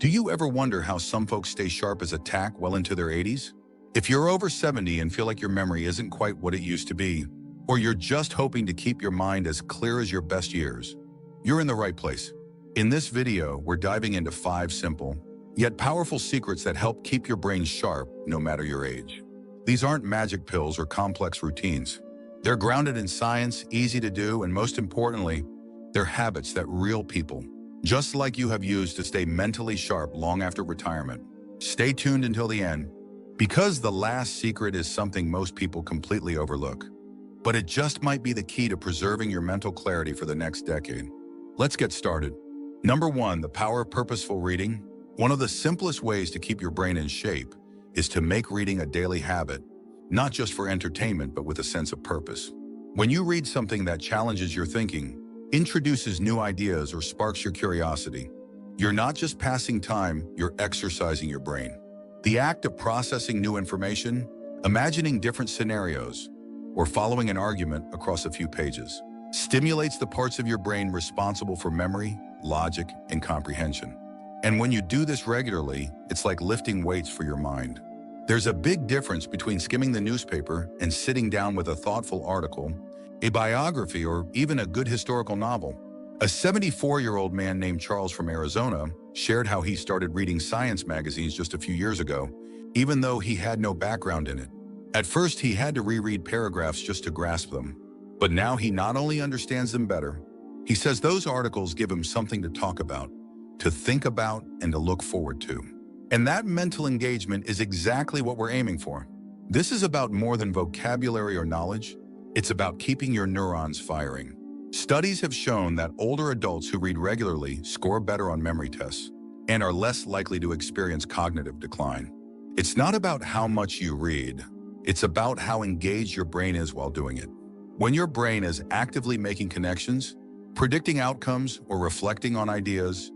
Do you ever wonder how some folks stay sharp as a tack well into their 80s? If you're over 70 and feel like your memory isn't quite what it used to be, or you're just hoping to keep your mind as clear as your best years, you're in the right place. In this video, we're diving into 5 simple, yet powerful secrets that help keep your brain sharp no matter your age. These aren't magic pills or complex routines. They're grounded in science, easy to do, and most importantly, they're habits that real people, just like you, have used to stay mentally sharp long after retirement. Stay tuned until the end, because the last secret is something most people completely overlook. But it just might be the key to preserving your mental clarity for the next decade. Let's get started. Number 1, the power of purposeful reading. One of the simplest ways to keep your brain in shape is to make reading a daily habit, not just for entertainment, but with a sense of purpose. When you read something that challenges your thinking, introduces new ideas, or sparks your curiosity, you're not just passing time, you're exercising your brain. The act of processing new information, imagining different scenarios, or following an argument across a few pages stimulates the parts of your brain responsible for memory, logic, and comprehension. And when you do this regularly, it's like lifting weights for your mind. There's a big difference between skimming the newspaper and sitting down with a thoughtful article, a biography, or even a good historical novel. A 74-year-old man named Charles from Arizona shared how he started reading science magazines just a few years ago, even though he had no background in it. At first, he had to reread paragraphs just to grasp them. But now he not only understands them better, he says those articles give him something to talk about, to think about, and to look forward to. And that mental engagement is exactly what we're aiming for. This is about more than vocabulary or knowledge. It's about keeping your neurons firing. Studies have shown that older adults who read regularly score better on memory tests and are less likely to experience cognitive decline. It's not about how much you read. It's about how engaged your brain is while doing it. When your brain is actively making connections, predicting outcomes, or reflecting on ideas,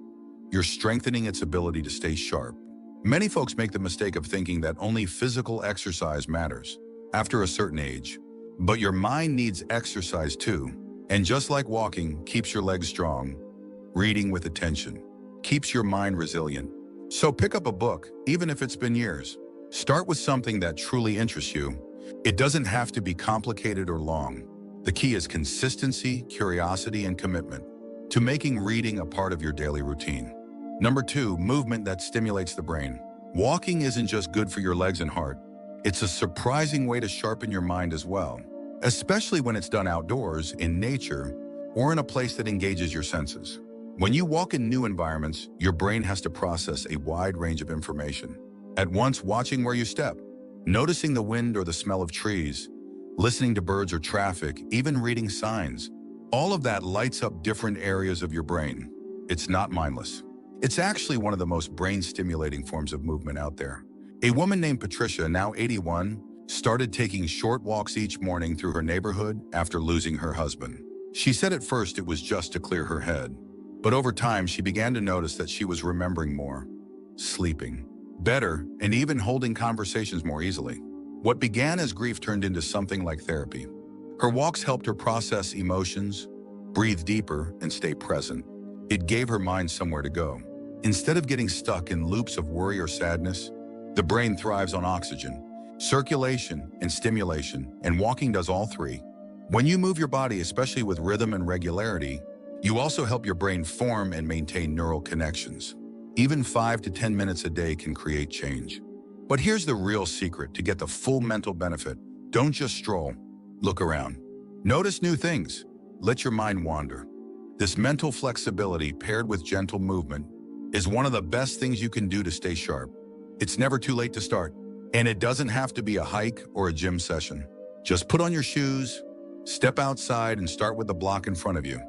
you're strengthening its ability to stay sharp. Many folks make the mistake of thinking that only physical exercise matters after a certain age. But your mind needs exercise too. And just like walking keeps your legs strong, reading with attention keeps your mind resilient. So pick up a book, even if it's been years. Start with something that truly interests you. It doesn't have to be complicated or long. The key is consistency, curiosity, and commitment to making reading a part of your daily routine. Number 2, movement that stimulates the brain. Walking isn't just good for your legs and heart. It's a surprising way to sharpen your mind as well, especially when it's done outdoors, in nature, or in a place that engages your senses. When you walk in new environments, your brain has to process a wide range of information at once, watching where you step, noticing the wind or the smell of trees, listening to birds or traffic, even reading signs. All of that lights up different areas of your brain. It's not mindless. It's actually one of the most brain-stimulating forms of movement out there. A woman named Patricia, now 81, started taking short walks each morning through her neighborhood after losing her husband. She said at first it was just to clear her head, but over time she began to notice that she was remembering more, sleeping better, and even holding conversations more easily. What began as grief turned into something like therapy. Her walks helped her process emotions, breathe deeper, and stay present. It gave her mind somewhere to go. Instead of getting stuck in loops of worry or sadness, the brain thrives on oxygen, circulation, and stimulation, and walking does all 3. When you move your body, especially with rhythm and regularity, you also help your brain form and maintain neural connections. Even 5 to 10 minutes a day can create change. But here's the real secret to get the full mental benefit. Don't just stroll. Look around. Notice new things. Let your mind wander. This mental flexibility paired with gentle movement is one of the best things you can do to stay sharp. It's never too late to start. And it doesn't have to be a hike or a gym session. Just put on your shoes, step outside, and start with the block in front of you.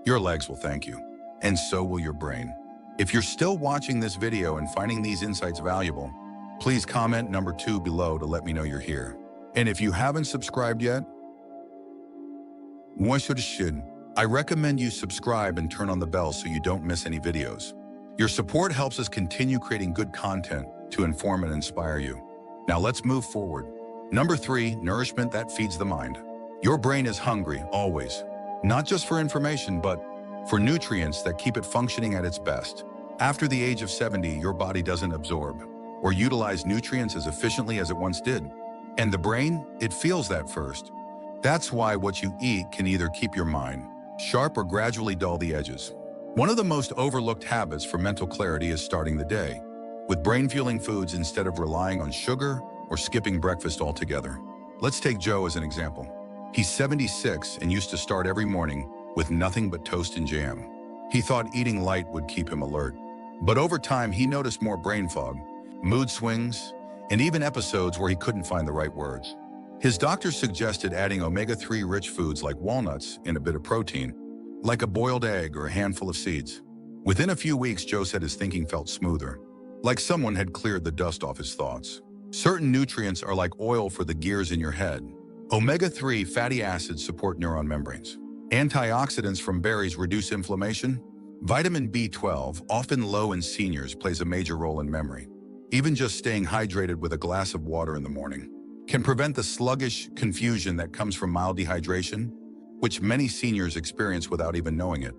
Your legs will thank you, and so will your brain. If you're still watching this video and finding these insights valuable, please comment number 2 below to let me know you're here. And if you haven't subscribed yet, I recommend you subscribe and turn on the bell so you don't miss any videos. Your support helps us continue creating good content to inform and inspire you. Now let's move forward. Number 3, nourishment that feeds the mind. Your brain is hungry, always. Not just for information, but for nutrients that keep it functioning at its best. After the age of 70, your body doesn't absorb or utilize nutrients as efficiently as it once did. And the brain, it feels that first. That's why what you eat can either keep your mind sharp or gradually dull the edges. One of the most overlooked habits for mental clarity is starting the day with brain-fueling foods instead of relying on sugar or skipping breakfast altogether. Let's take Joe as an example. He's 76 and used to start every morning with nothing but toast and jam. He thought eating light would keep him alert. But over time, he noticed more brain fog, mood swings, and even episodes where he couldn't find the right words. His doctor suggested adding omega-3 rich foods like walnuts and a bit of protein, like a boiled egg or a handful of seeds. Within a few weeks, Joe said his thinking felt smoother, like someone had cleared the dust off his thoughts. Certain nutrients are like oil for the gears in your head. Omega-3 fatty acids support neuron membranes. Antioxidants from berries reduce inflammation. Vitamin B12, often low in seniors, plays a major role in memory. Even just staying hydrated with a glass of water in the morning can prevent the sluggish confusion that comes from mild dehydration, which many seniors experience without even knowing it.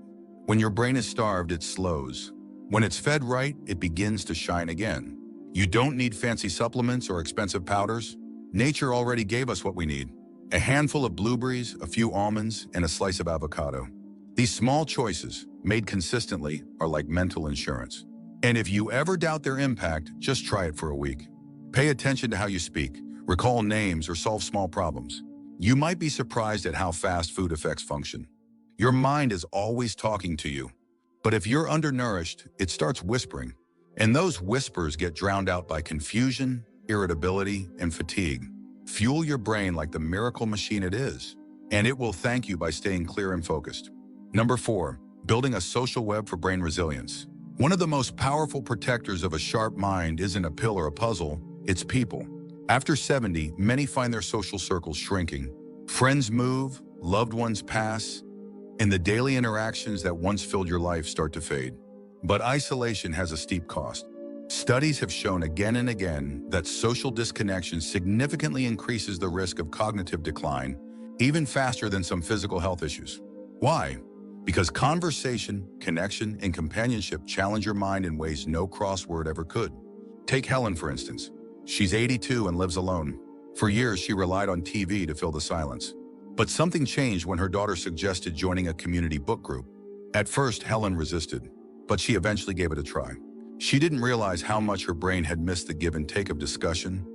When your brain is starved, it slows. When it's fed right, it begins to shine again. You don't need fancy supplements or expensive powders. Nature already gave us what we need. A handful of blueberries, a few almonds, and a slice of avocado. These small choices, made consistently, are like mental insurance. And if you ever doubt their impact, just try it for a week. Pay attention to how you speak, recall names, or solve small problems. You might be surprised at how fast food affects function. Your mind is always talking to you. But if you're undernourished, it starts whispering. And those whispers get drowned out by confusion, irritability, and fatigue. Fuel your brain like the miracle machine it is, and it will thank you by staying clear and focused. Number 4, building a social web for brain resilience. One of the most powerful protectors of a sharp mind isn't a pill or a puzzle, it's people. After 70, many find their social circles shrinking. Friends move, loved ones pass, and the daily interactions that once filled your life start to fade. But isolation has a steep cost. Studies have shown again and again that social disconnection significantly increases the risk of cognitive decline, even faster than some physical health issues. Why? Because conversation, connection, and companionship challenge your mind in ways no crossword ever could. Take Helen, for instance. She's 82 and lives alone. For years, she relied on TV to fill the silence. But something changed when her daughter suggested joining a community book group. At first, Helen resisted, but she eventually gave it a try. She didn't realize how much her brain had missed the give and take of discussion,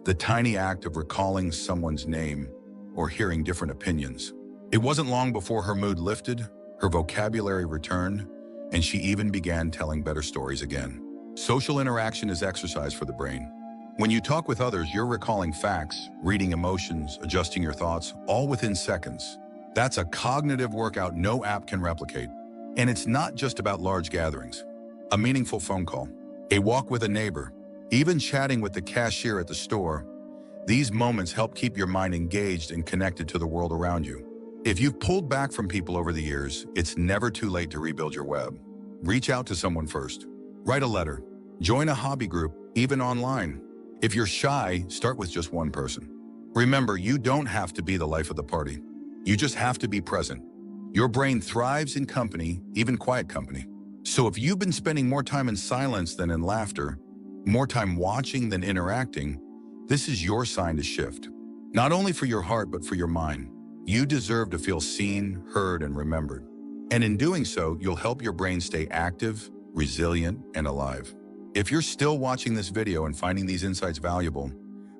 the tiny act of recalling someone's name or hearing different opinions. It wasn't long before her mood lifted, her vocabulary returned, and she even began telling better stories again. Social interaction is exercise for the brain. When you talk with others, you're recalling facts, reading emotions, adjusting your thoughts, all within seconds. That's a cognitive workout no app can replicate. And it's not just about large gatherings. A meaningful phone call, a walk with a neighbor, even chatting with the cashier at the store, these moments help keep your mind engaged and connected to the world around you. If you've pulled back from people over the years, it's never too late to rebuild your web. Reach out to someone first. Write a letter. Join a hobby group, even online. If you're shy, start with just one person. Remember, you don't have to be the life of the party. You just have to be present. Your brain thrives in company, even quiet company. So if you've been spending more time in silence than in laughter, more time watching than interacting, this is your sign to shift. Not only for your heart, but for your mind. You deserve to feel seen, heard, and remembered. And in doing so, you'll help your brain stay active, resilient, and alive. If you're still watching this video and finding these insights valuable,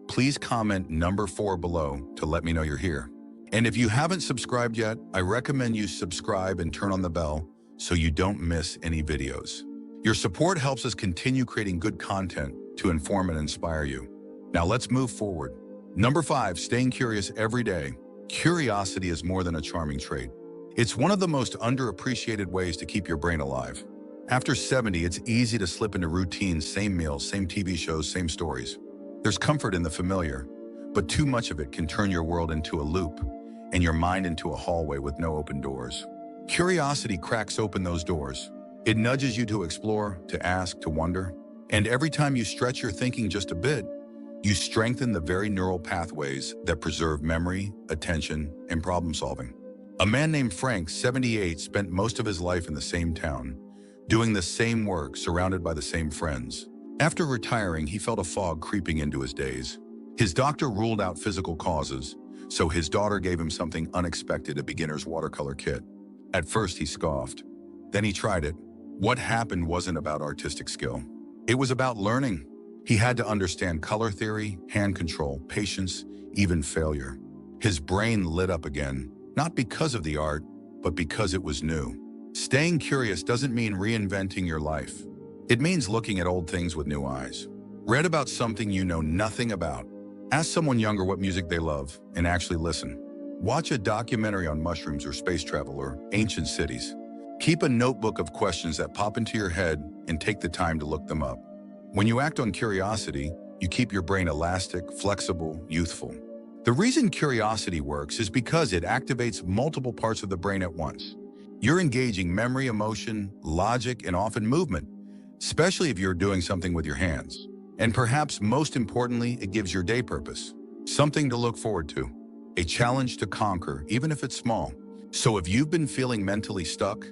please comment number 4 below to let me know you're here. And if you haven't subscribed yet, I recommend you subscribe and turn on the bell so you don't miss any videos. Your support helps us continue creating good content to inform and inspire you. Now let's move forward. Number 5, staying curious every day. Curiosity is more than a charming trait. It's one of the most underappreciated ways to keep your brain alive. After 70, it's easy to slip into routines, same meals, same TV shows, same stories. There's comfort in the familiar, but too much of it can turn your world into a loop and your mind into a hallway with no open doors. Curiosity cracks open those doors. It nudges you to explore, to ask, to wonder. And every time you stretch your thinking just a bit, you strengthen the very neural pathways that preserve memory, attention, and problem solving. A man named Frank, 78, spent most of his life in the same town, doing the same work, surrounded by the same friends. After retiring, he felt a fog creeping into his days. His doctor ruled out physical causes, so his daughter gave him something unexpected, a beginner's watercolor kit. At first, he scoffed. Then he tried it. What happened wasn't about artistic skill. It was about learning. He had to understand color theory, hand control, patience, even failure. His brain lit up again, not because of the art, but because it was new. Staying curious doesn't mean reinventing your life. It means looking at old things with new eyes. Read about something you know nothing about. Ask someone younger what music they love and actually listen. Watch a documentary on mushrooms or space travel or ancient cities. Keep a notebook of questions that pop into your head and take the time to look them up. When you act on curiosity, you keep your brain elastic, flexible, youthful. The reason curiosity works is because it activates multiple parts of the brain at once. You're engaging memory, emotion, logic, and often movement, especially if you're doing something with your hands. And perhaps most importantly, it gives your day purpose, something to look forward to, a challenge to conquer, even if it's small. So if you've been feeling mentally stuck,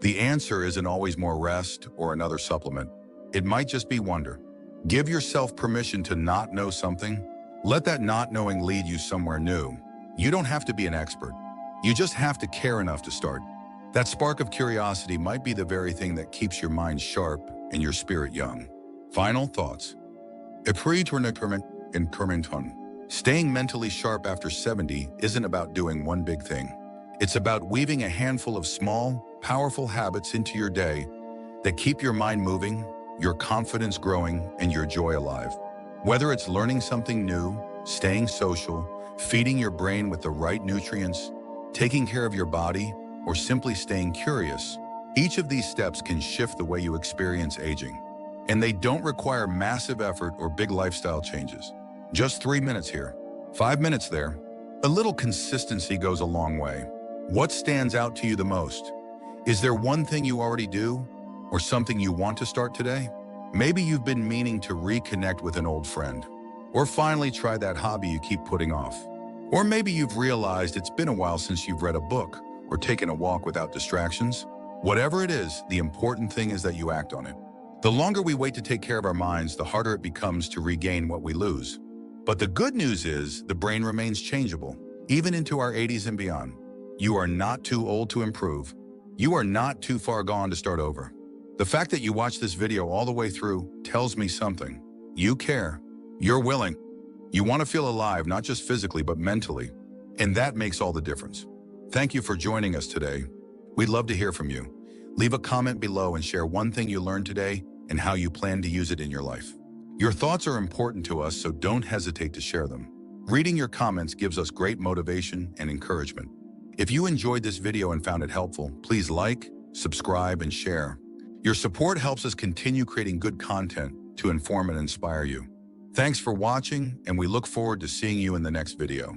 the answer isn't always more rest or another supplement. It might just be wonder. Give yourself permission to not know something. Let that not knowing lead you somewhere new. You don't have to be an expert. You just have to care enough to start. That spark of curiosity might be the very thing that keeps your mind sharp and your spirit young. Final thoughts. Staying mentally sharp after 70 isn't about doing one big thing. It's about weaving a handful of small, powerful habits into your day that keep your mind moving, your confidence growing, and your joy alive. Whether it's learning something new, staying social, feeding your brain with the right nutrients, taking care of your body, or simply staying curious, each of these steps can shift the way you experience aging. And they don't require massive effort or big lifestyle changes. Just 3 minutes here, 5 minutes there. A little consistency goes a long way. What stands out to you the most? Is there one thing you already do, or something you want to start today? Maybe you've been meaning to reconnect with an old friend, or finally try that hobby you keep putting off. Or maybe you've realized it's been a while since you've read a book or taken a walk without distractions. Whatever it is, the important thing is that you act on it. The longer we wait to take care of our minds, the harder it becomes to regain what we lose. But the good news is the brain remains changeable, even into our 80s and beyond. You are not too old to improve. You are not too far gone to start over. The fact that you watched this video all the way through tells me something. You care. You're willing. You want to feel alive, not just physically, but mentally. And that makes all the difference. Thank you for joining us today. We'd love to hear from you. Leave a comment below and share one thing you learned today and how you plan to use it in your life. Your thoughts are important to us, so don't hesitate to share them. Reading your comments gives us great motivation and encouragement. If you enjoyed this video and found it helpful, please like, subscribe, and share. Your support helps us continue creating good content to inform and inspire you. Thanks for watching, and we look forward to seeing you in the next video.